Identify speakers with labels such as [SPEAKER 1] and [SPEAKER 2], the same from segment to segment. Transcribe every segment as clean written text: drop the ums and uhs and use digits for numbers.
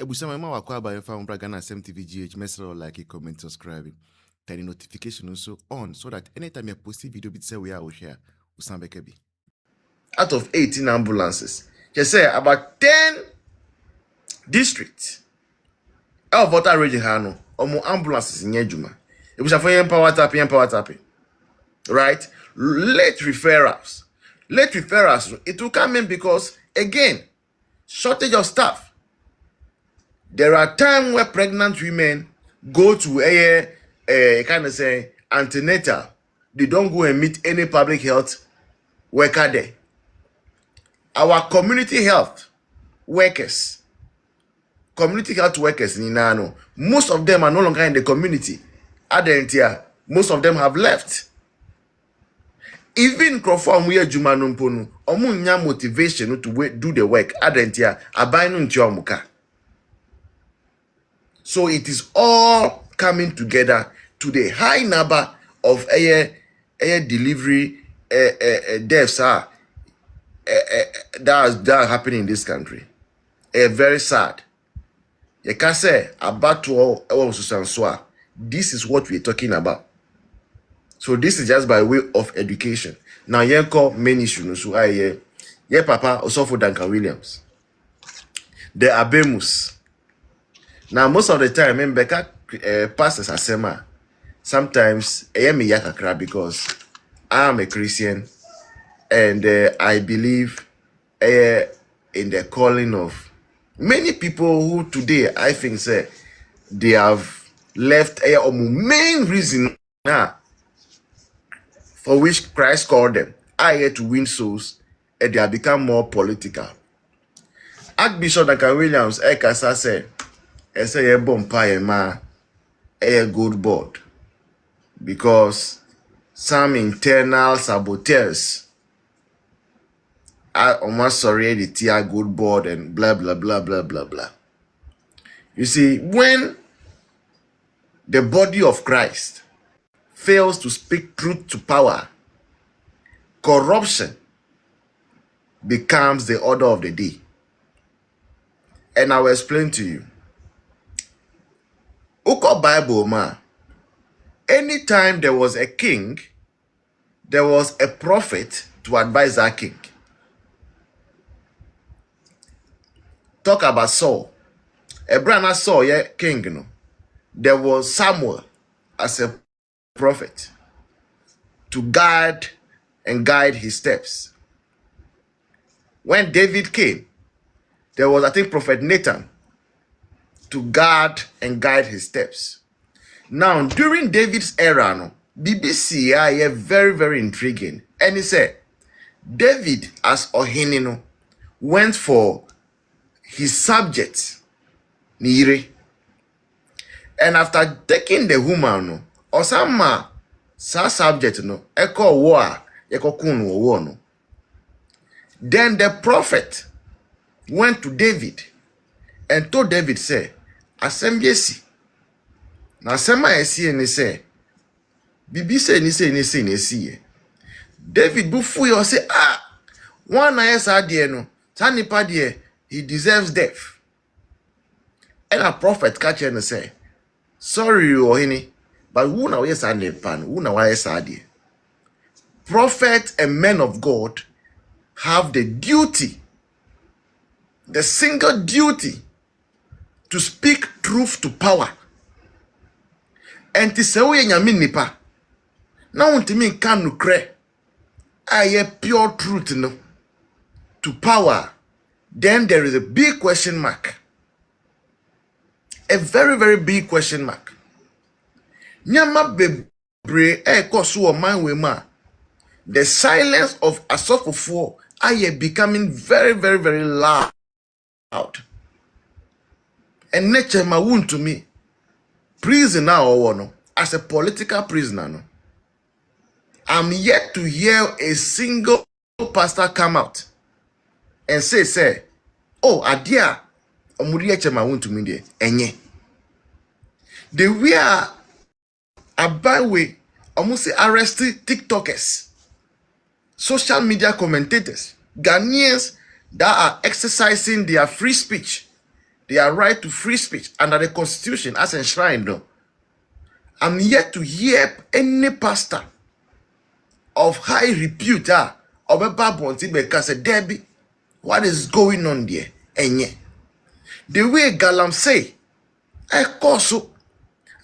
[SPEAKER 1] Ebusama ma wakwa ba yefa umbra Ghana SMTVGH, mesra like, comment, subscribe. Turn the notification also on so that anytime you post a video, bit say we are here. Usambekebi. Out of 18 ambulances, you say about 10 districts. Our Volta region hano, omo ambulances in Yejuma. Ebusama power tapping. Right? Late referrals. It will come in because again, shortage of staff. There are times where pregnant women go to a kind of say antenatal. They don't go and meet any public health worker there. Our community health workers, in Nano, most of them are no longer in the community. Most of them have left. Even Crawford Muye Jumanumponu, omunya motivation to do the work. Adentia, abainu nchiomuka. So it is all coming together to the high number of air delivery deaths that are happening in this country. Very sad. You can say about this is what we're talking about. So this is just by way of education. Now you call main issue. So Papa also for Duncan Williams. The Abemus. Now, most of the time, Mbeka pastors asema. Sometimes I am a yakakra because I am a Christian and I believe in the calling of many people who today I think say they have left a main reason for which Christ called them. I had to win souls and they have become more political. Archbishop Duncan Williams, Ekasa said. I say a bumpire ma a good board because some internal saboteurs are almost sorry the tier good board and blah blah blah blah blah blah. You see, when the body of Christ fails to speak truth to power, corruption becomes the order of the day. And I will explain to you. Uko Bible ma. Anytime there was a king, there was a prophet to advise that king. Talk about Saul. Abraham Saul, king, no. There was Samuel as a prophet to guard and guide his steps. When David came, there was, I think, Prophet Nathan to guard and guide his steps. Now, during David's era, no, BBC are very, very intriguing. And he said, David, as Ohinino, went for his subject, Nire. And after taking the woman, no, Osama, sa subject, no, eko war, eko kunu war, no. Then the prophet went to David and told David, say, Assembliesi. Na sema esi ni say. Bibi say ni say. David bufu yo say, one na yesa die no. Tanipa die, he deserves death. And a prophet catch and say, sorry ohini, but who na yesa ne pan, who na yesa die. Prophet and men of God have the duty, the single duty, to speak truth to power. And to say we nyame nipa. Na untimi kan nukre. Aye pure truth no. To power. Then there is a big question mark. A very, very big question mark. Nyama bebre kosu o man we ma. The silence of Asofofo aye becoming very, very, very loud. And nature ma wound to me. Prisoner or no, as a political prisoner, no. I'm yet to hear a single pastor come out and say, oh, adia, omuriye ma wound to me there, enye. They were a bad way, almost arrested TikTokers, social media commentators, Ghanaians that are exercising their free speech their right to free speech under the Constitution as enshrined. No. I'm yet to hear any pastor of high repute of a babonti because a Debbie, what is going on there? And yet, the way Galam say,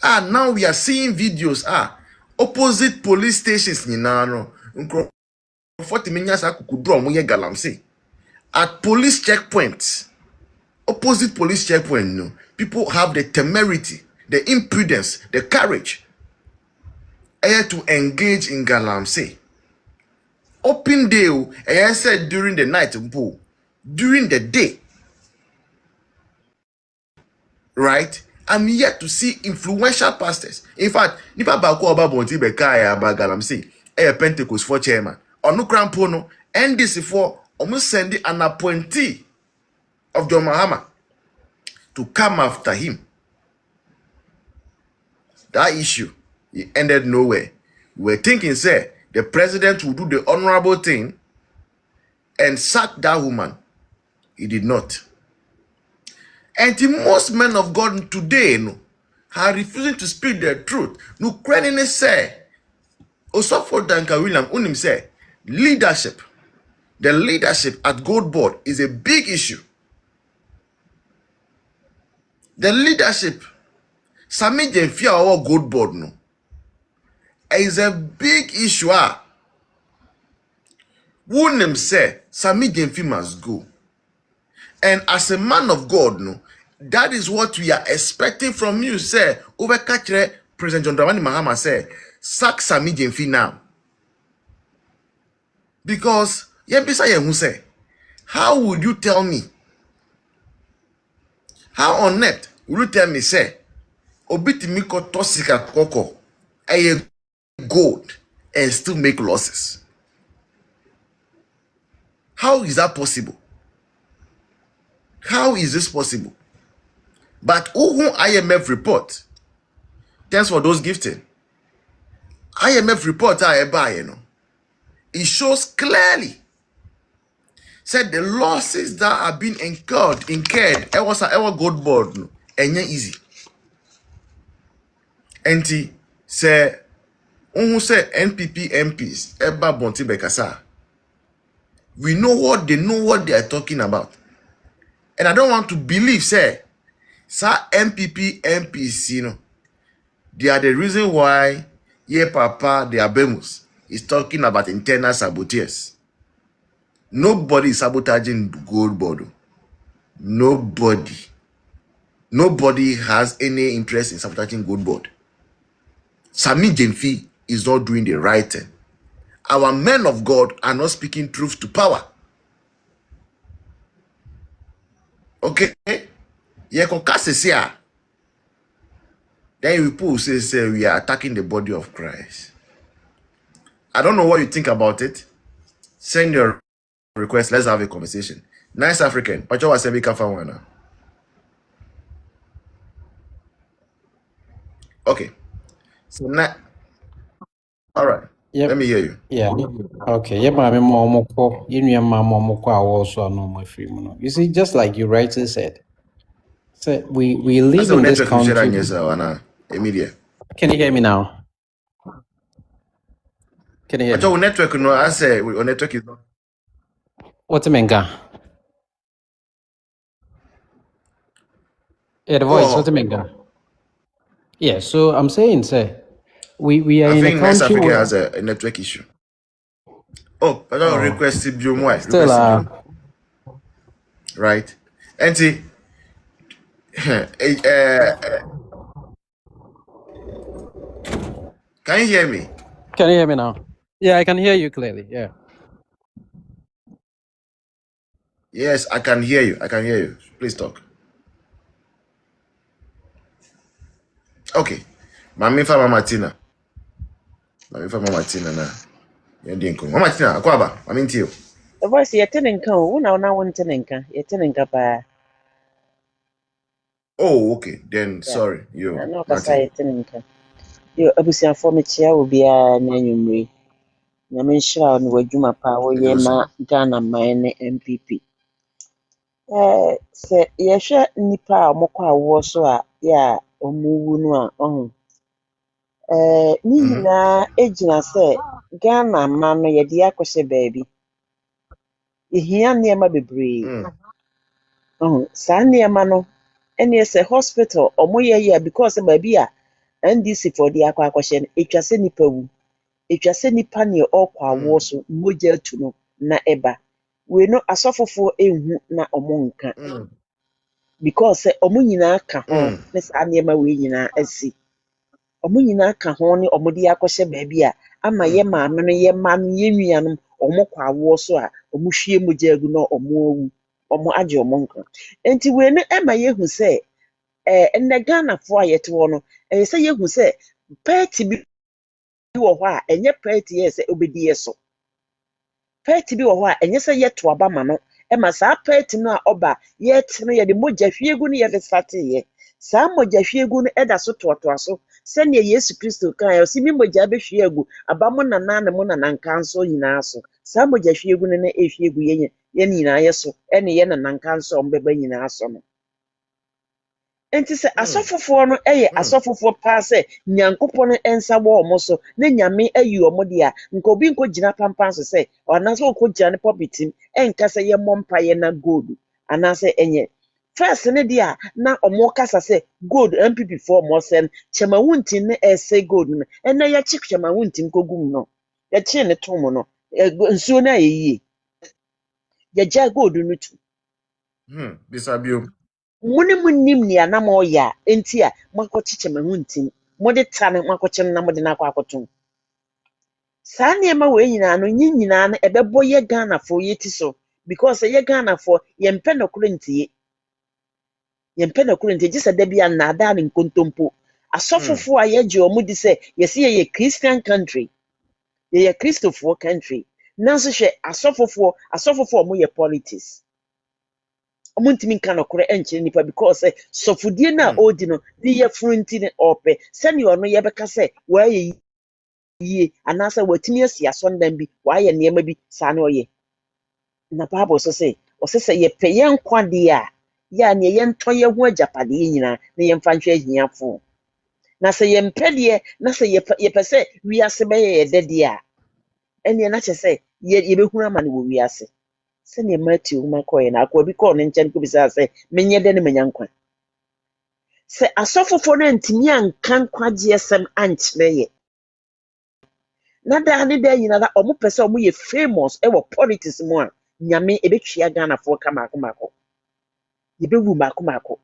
[SPEAKER 1] now we are seeing videos opposite police stations Galam say at police checkpoints, opposite police checkpoint, no, people have the temerity, the impudence, the courage to engage in Galamsey. Open day, I said during the night, during the day, right? I'm yet to see influential pastors. In fact, nipa bako oba bonti bekaya aba Galamsey, Pentecost for chairman. Onu krampono, NDC for almost sending an appointee of John Mahama to come after him. That issue, it ended nowhere. We were thinking, say, the president would do the honorable thing and sack that woman. He did not. And the most men of God today are refusing to speak the truth. No credit say, Osofo Danka William Unim say, leadership, the leadership at Gold Board is a big issue. The leadership, Sami Jemfia our Gold Board no, is a big issue. Unim say, Sami Jemfi must go. And as a man of God, no, that is what we are expecting from you, say. Over catch President John Dramani Mahama say, sack Sami Jemfi now. Because say, how would you tell me? How on net will you tell me, say, Obitimiko Tosika Koko, a gold and still make losses? How is that possible? How is this possible? But who IMF report? Thanks for those gifting. IMF report it shows clearly said the losses that are being incurred. It was our Gold Board no, and easy. And he say, who say NPP MPs Eba Bonti Bekasa. We know what they are talking about. And I don't want to believe, say, NPP MPs, you know, they are the reason why Papa the Abemus is talking about internal saboteurs. Nobody is sabotaging Gold Board. Nobody has any interest in sabotaging Gold Board. Sami Jemfi is not doing the right thing. Our men of God are not speaking truth to power. Okay? Then people say we are attacking the body of Christ. I don't know what you think about it. Send your request. Let's have a conversation. Nice African. Okay. So now, all right.
[SPEAKER 2] Yep.
[SPEAKER 1] Let me hear you.
[SPEAKER 2] Yeah. Okay. Yep. I mean, you see, just like you rightly said, so we live in this country. Can you hear me now? Can you hear me?
[SPEAKER 1] Network, no, I say your network is not.
[SPEAKER 2] What's a menga? Yeah, the voice. What's a menga? Yeah. So I'm saying, say, we are in a country.
[SPEAKER 1] Nice Africa has a network issue. Oh, I don't request you more.
[SPEAKER 2] Still,
[SPEAKER 1] right. And see, can you hear me?
[SPEAKER 2] Can you hear me now? Yeah, I can hear you clearly. Yeah.
[SPEAKER 1] Yes, I can hear you. I can hear you. Please talk. Okay. Mami fa Mama Tina na. Yendinko. Mama Tina, akwaba. Mami ntio.
[SPEAKER 3] The voice yetenenka o una wontenenka. Yetenenka ba.
[SPEAKER 1] Oh, okay. Then sorry. You.
[SPEAKER 3] No kasa yetenenka. Yo abusiafo me chia obi a na nwumre. Na me nhyira no wadwuma pa wo ye ma Ghana man ne NPP. Sɛ yɛhwɛ nnipa a wɔkɔ awoɔ so a yɛ a wɔwu no a ne nyinaa gyina sɛ Ghana ma no yɛde akɔhyɛ baabi. Yɛhia nneɛma bebree. Saa nneɛma no ɛne sɛ hospital wɔyɛ because baabi a NDC for de akɔhyɛ no ɛtwa sɛ nnipa wu. Ɛtwa sɛ nnipa ne ɔkɔ awoɔ so mogya atu no na ɛba. Wei no asɔfofoɔ ɛnhu na nka. Because ọmụ nyinaa ka ho ne saa nneɛma wee nyinaa asi. Ọmụ nyinaa ka ho ne ọmụ de akɔhyɛ baabi a ama yɛ maame no yɛ mma no yɛ nuanom ọmụ kɔ awoɔ so a ọmụ hwie mogya agu na ọmụ awu. Ọmụ agye ọmụ nkwa. Enti wei no ɛma yɛhu sɛ ɛnnɛ Ghanafoɔ a yɛte hɔ no ɛyɛ sɛ yɛhu sɛ party bi wɔ hɔ a ɛnyɛ party yɛ sɛ obɛdi yɛ so. Party bi wɔ hɔ a ɛnyɛ sɛ yɛto aba ma no. Ɛma saa party no a ɔba yɛte no yɛde mogya hwiegu no yɛde sateeɛ. Saa mogya hwiegu no ɛda so toatoa so sɛnea Yesu Kristo kae ɔsi mi mogya bɛhwie agu aba mo nana ne mo nananka nso nyinaa so. Saa mogya hwiegu no na ɛhwiegu yɛn nyinaa yɛ so ɛne yɛn nananka nso a ɔmbɛba nyinaa so no. Enti sɛ asɔfofoɔ no ɛyɛ asɔfofoɔ paa sɛ Nyankopɔn nsa wɔ ɔmo so na Nyame ayi ɔmo de a nka obi nkɔgyina pampan so sɛ anaasɛ ɔkɔgyina ne pɔpitim ɛnka sɛ yɛmmɔ mpaeɛ na gold anaasɛ ɛnyɛ. First ne deɛ a na ɔmo kasa sɛ gold NPP foɔ ɔmo sɛ no kyɛmawuntin ne ɛsɛ gold no ɛnɛ yɛkye kyɛmawuntin kɔgum no yɛkye ne tom no nsuo no ayɛ yie yɛgya gold no tu.
[SPEAKER 1] Bisabio.
[SPEAKER 3] Mune munim ni anam ɔyɛ a enti a moakɔkyekyɛ mahuntim mode ta no moakɔkyɛ no na mode no akɔ akɔtom. Saa nneɛma wei nyinaa no nye nyinaa no ɛbɛbɔ yɛ Ghanafoɔ yɛ ti so because yɛ Ghanafoɔ yɛmpɛ nokoro ntie. Yɛmpɛ nokoro ntie gye sɛ da bi a nnaadaa ne nkontompo. Asɔfofoɔ a yɛgye ɔmo di sɛ yɛsɛ yɛyɛ Christian country. Yɛyɛ Kristofoɔ country. Nanso hwɛ asɔfofoɔ ɔmo yɛ politics. Ọmụ ntimi nka nọkọrọ enkyere nipa because sọfudie na odi no ne yɛ furu nti ne ɔpɛ sɛnea ɔno yɛbɛka sɛ wɔayɛ yie anaasɛ watumi asi asɔndan bi wɔayɛ nneɛma bi saa na ɔyɛ. Na Bible so sɛ ɔsɛ sɛ yɛpɛ yɛn nkwa deɛ a yɛ a nea yɛntɔ yɛn ho agyapadeɛ nyinaa na yɛmfa nhwɛ ahiafo. Na sɛ yɛmpɛ deɛ na sɛ yɛpɛ sɛ wiase bɛyɛ yɛ dɛ deɛ a ɛnneɛ na kyerɛ sɛ yɛbɛhunu ama no wɔ wiase. Sɛnea Matthew ma kɔɛ na akɔ bi kɔɔ ne nkyɛn kɔbisa sɛ menyɛ dɛ ne menya nkwa. Sɛ asɔfofoɔ no antumi anka nkwagyeɛsɛm ankyerɛ yɛ. Na daa ne daa nyinaa ɔmo pɛ sɛ ɔmo yɛ famous ɛwɔ politics mu a Nyame ɛbɛtwia Ghanafoɔ ka maako maako. Yɛbɛwu maako maako.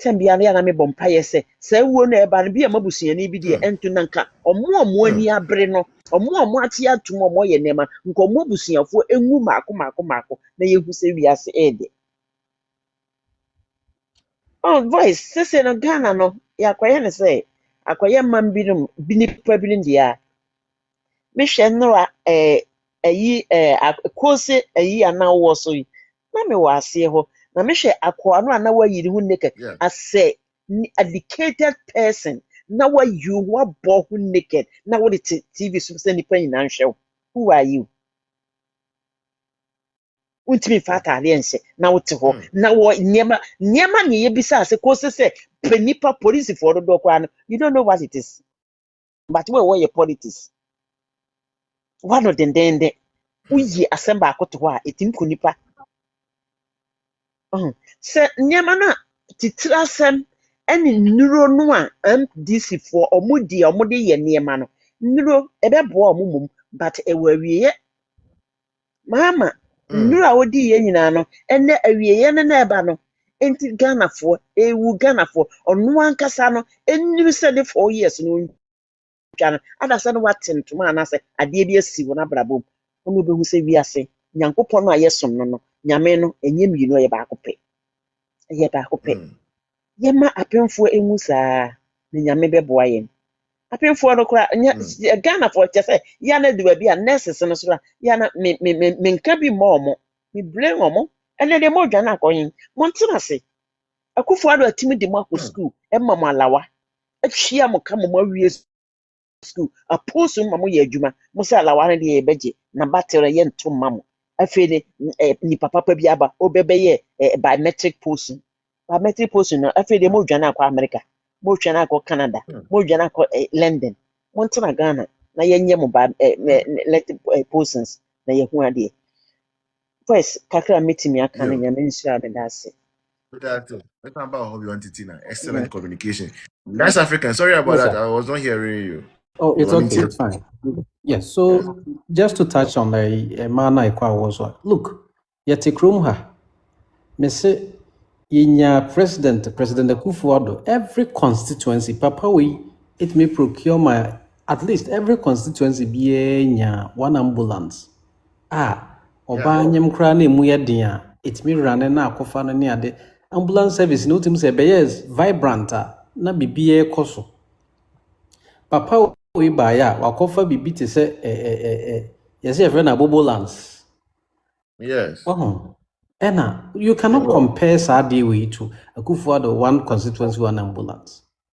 [SPEAKER 3] Tɛm bia no yɛ na mebɔ mpaeɛ sɛ saa wuo no ɛba no bi a mabusuani bi deɛ ɛnto na nka ɔmo ani abere no ɔmo ate atum ɔmo yɛ nneɛma nka ɔmo abusuafoɔ enwu maako na yɛhu sɛ wiase ɛɛdɛ. Voice sese no Ghana no yɛakɔyɛ ne sɛ akɔyɛ man binom bi nipa binom deɛ a mehwɛ nnora kose ana wɔ so yi na mewɔ aseɛ hɔ na mehwɛ akoa no a na wayi ne ho naked as a educated person na wayi ho abɔ ho naked na wode TV so sɛ nipa nyinaa nhwɛ wo. Who are you? Untimi fa atade nhyɛ na wote hɔ na wɔ nneɛma ne yɛbisa sɛ kose sɛ pɛ nipa polisifoɔ dodoɔ koraa no you don't know what it is. But wɔ yɛ politics. Wano dendende uyi asɛm baako to hɔ a ɛtumi kɔ nipa. Sɛ nneɛma no a titiri asɛm ɛne nnuro no a MDC foɔ ɔmo di a ɔmo de yɛ nneɛma no nnuro ɛbɛboa ɔmo mmom but ɛwɔ awieɛ. Mahama nnuro a wodi yɛ nyinaa no ɛnɛ awieɛ no na ɛba no enti Ghanafoɔ ewu Ghanafoɔ ɔno ankasa no ennuru sɛ ne 4 years no twa no adasa no wate ntoma anaasɛ adeɛ bi asi wɔ n'abrabɔ mu ɔno bɛhu sɛ wiase Nyankopɔn no a yɛsom no Nyame no ɛnyɛ mmienu ɛyɛ baako pɛ. Ɛyɛ baako pɛ. Yɛma apemfoɔ enwu saa na Nyame bɛboa yɛn. Apemfoɔ no koraa Ghanafoɔ kyɛ sɛ yɛ na de baabi a nurses no so a yɛ na menka bi mma ɔmo me blame ɔmo ɛnɛ deɛ mo dwane akɔyen mo ntena ase. Akufo-Addo atimi de mo akɔ school ɛma mo alawa atwia mo ka mo awie school aposo ma mo yɛ adwuma mo sɛ alawa no deɛ yɛbɛgye na batere yɛ nto ma mo afei ni papa bi aba obɛbɛyɛ biometric posting no afei de mo dwane akɔ America mo dwane akɔ Canada mo dwane akɔ London mo ntena Ghana na yɛnyɛ mo postings na yɛhu adeɛ first kakra metimi aka no nyame nhyira me da ase.
[SPEAKER 1] That's about how we want it in excellent communication. Nice African. Sorry about that. I was not hearing you.
[SPEAKER 2] Oh, it's okay. It's fine. Yes. So just to touch on the man I was look, yet Krumha, me say President Akufo-Addo, every constituency, Papa it may procure my at least every constituency be one ambulance. Oba nyem kra na emu ye den a it may run na akofa no ne ade ambulance service no tim say be yes vibrant na bibie ekoso. Papa we ba ya wakofa bibi te say yes e friend ambulance.
[SPEAKER 1] Yes.
[SPEAKER 2] You cannot compare Sadi way to Akufo-Addo one constituency one ambulance.